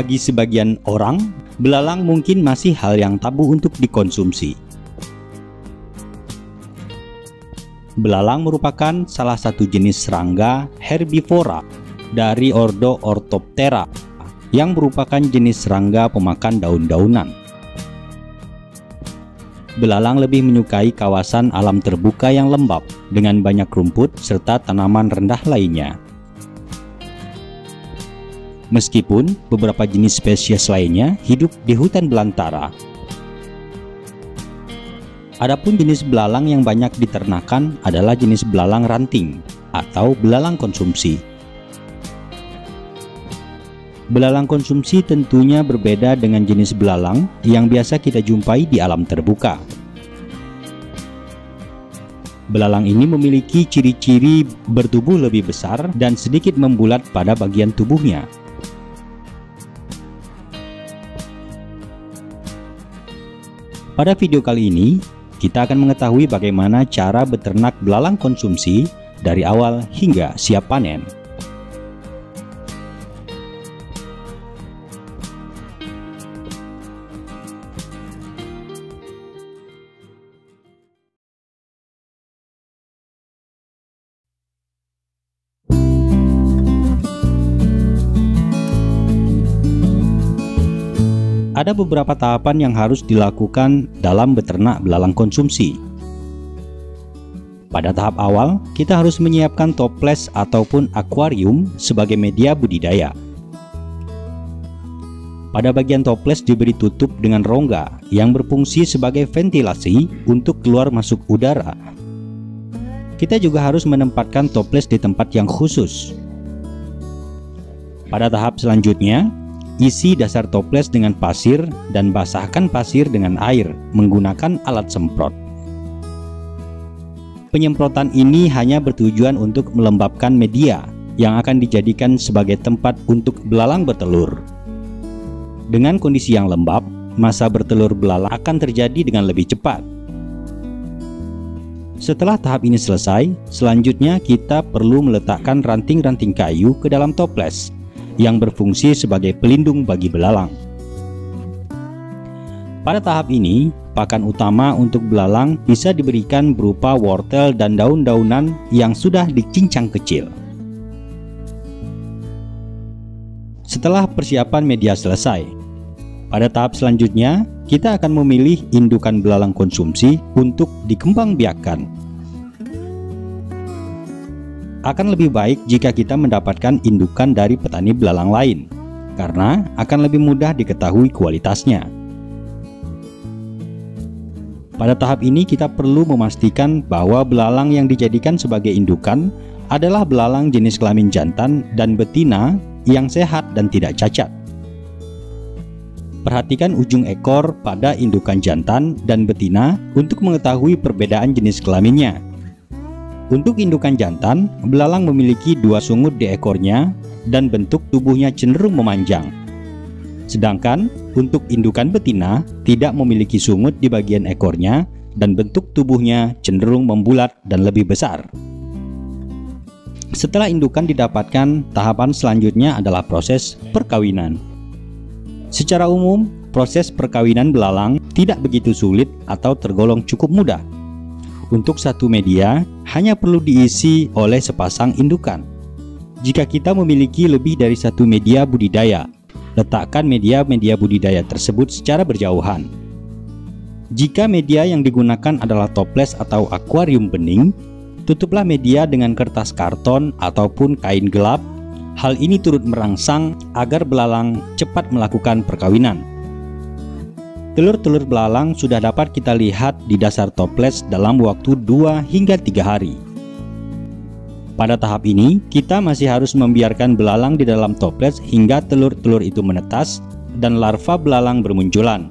Bagi sebagian orang, belalang mungkin masih hal yang tabu untuk dikonsumsi. Belalang merupakan salah satu jenis serangga herbivora dari ordo Orthoptera yang merupakan jenis serangga pemakan daun-daunan. Belalang lebih menyukai kawasan alam terbuka yang lembab dengan banyak rumput serta tanaman rendah lainnya. Meskipun beberapa jenis spesies lainnya hidup di hutan belantara. Adapun jenis belalang yang banyak diternakan adalah jenis belalang ranting atau belalang konsumsi. Belalang konsumsi tentunya berbeda dengan jenis belalang yang biasa kita jumpai di alam terbuka. Belalang ini memiliki ciri-ciri bertubuh lebih besar dan sedikit membulat pada bagian tubuhnya. Pada video kali ini, kita akan mengetahui bagaimana cara beternak belalang konsumsi dari awal hingga siap panen. Ada beberapa tahapan yang harus dilakukan dalam beternak belalang konsumsi. Pada tahap awal, kita harus menyiapkan toples ataupun akuarium sebagai media budidaya. Pada bagian toples diberi tutup dengan rongga yang berfungsi sebagai ventilasi untuk keluar masuk udara. Kita juga harus menempatkan toples di tempat yang khusus. Pada tahap selanjutnya, isi dasar toples dengan pasir dan basahkan pasir dengan air menggunakan alat semprot. Penyemprotan ini hanya bertujuan untuk melembabkan media yang akan dijadikan sebagai tempat untuk belalang bertelur. Dengan kondisi yang lembab, masa bertelur belalang akan terjadi dengan lebih cepat. Setelah tahap ini selesai, selanjutnya kita perlu meletakkan ranting-ranting kayu ke dalam toples yang berfungsi sebagai pelindung bagi belalang. Pada tahap ini, pakan utama untuk belalang bisa diberikan berupa wortel dan daun-daunan yang sudah dicincang kecil. Setelah persiapan media selesai, pada tahap selanjutnya kita akan memilih indukan belalang konsumsi untuk dikembangbiakkan. Akan lebih baik jika kita mendapatkan indukan dari petani belalang lain, karena akan lebih mudah diketahui kualitasnya. Pada tahap ini kita perlu memastikan bahwa belalang yang dijadikan sebagai indukan adalah belalang jenis kelamin jantan dan betina yang sehat dan tidak cacat. Perhatikan ujung ekor pada indukan jantan dan betina untuk mengetahui perbedaan jenis kelaminnya. Untuk indukan jantan, belalang memiliki 2 sungut di ekornya dan bentuk tubuhnya cenderung memanjang. Sedangkan untuk indukan betina tidak memiliki sungut di bagian ekornya dan bentuk tubuhnya cenderung membulat dan lebih besar. Setelah indukan didapatkan, tahapan selanjutnya adalah proses perkawinan. Secara umum, proses perkawinan belalang tidak begitu sulit atau tergolong cukup mudah. Untuk satu media, hanya perlu diisi oleh sepasang indukan. Jika kita memiliki lebih dari satu media budidaya, letakkan media-media budidaya tersebut secara berjauhan. Jika media yang digunakan adalah toples atau akuarium bening, tutuplah media dengan kertas karton ataupun kain gelap. Hal ini turut merangsang agar belalang cepat melakukan perkawinan. Telur-telur belalang sudah dapat kita lihat di dasar toples dalam waktu 2 hingga 3 hari. Pada tahap ini, kita masih harus membiarkan belalang di dalam toples hingga telur-telur itu menetas dan larva belalang bermunculan.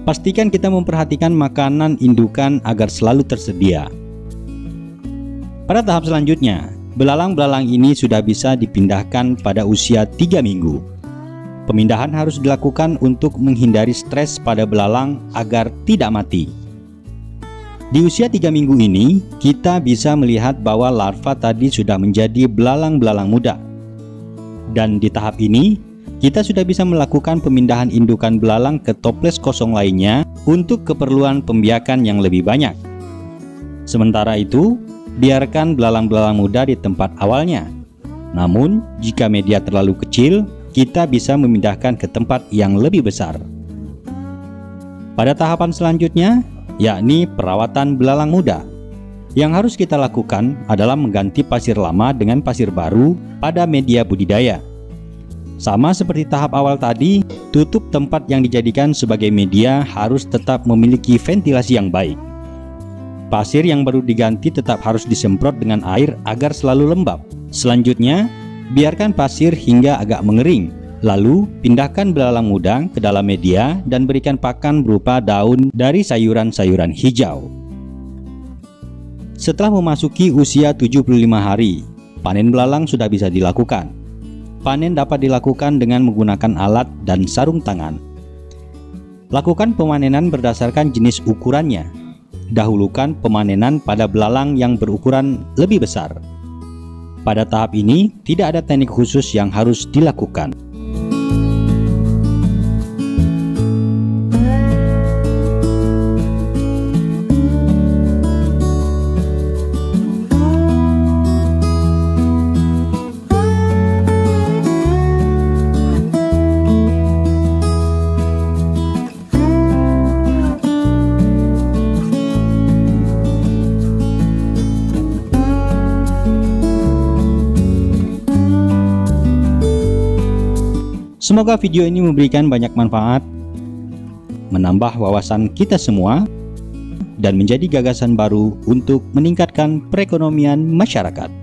Pastikan kita memperhatikan makanan indukan agar selalu tersedia. Pada tahap selanjutnya, belalang-belalang ini sudah bisa dipindahkan pada usia 3 minggu. Pemindahan harus dilakukan untuk menghindari stres pada belalang agar tidak mati. Di usia 3 minggu ini, kita bisa melihat bahwa larva tadi sudah menjadi belalang-belalang muda. Dan di tahap ini, kita sudah bisa melakukan pemindahan indukan belalang ke toples kosong lainnya untuk keperluan pembiakan yang lebih banyak. Sementara itu, biarkan belalang-belalang muda di tempat awalnya. Namun, jika media terlalu kecil, kita bisa memindahkan ke tempat yang lebih besar. Pada tahapan selanjutnya, yakni perawatan belalang muda. Yang harus kita lakukan adalah mengganti pasir lama dengan pasir baru pada media budidaya. Sama seperti tahap awal tadi, tutup tempat yang dijadikan sebagai media harus tetap memiliki ventilasi yang baik. Pasir yang baru diganti tetap harus disemprot dengan air agar selalu lembab. Selanjutnya, biarkan pasir hingga agak mengering. Lalu, pindahkan belalang muda ke dalam media dan berikan pakan berupa daun dari sayuran-sayuran hijau. Setelah memasuki usia 75 hari, panen belalang sudah bisa dilakukan. Panen dapat dilakukan dengan menggunakan alat dan sarung tangan. Lakukan pemanenan berdasarkan jenis ukurannya. Dahulukan pemanenan pada belalang yang berukuran lebih besar. Pada tahap ini, tidak ada teknik khusus yang harus dilakukan. Semoga video ini memberikan banyak manfaat, menambah wawasan kita semua, dan menjadi gagasan baru untuk meningkatkan perekonomian masyarakat.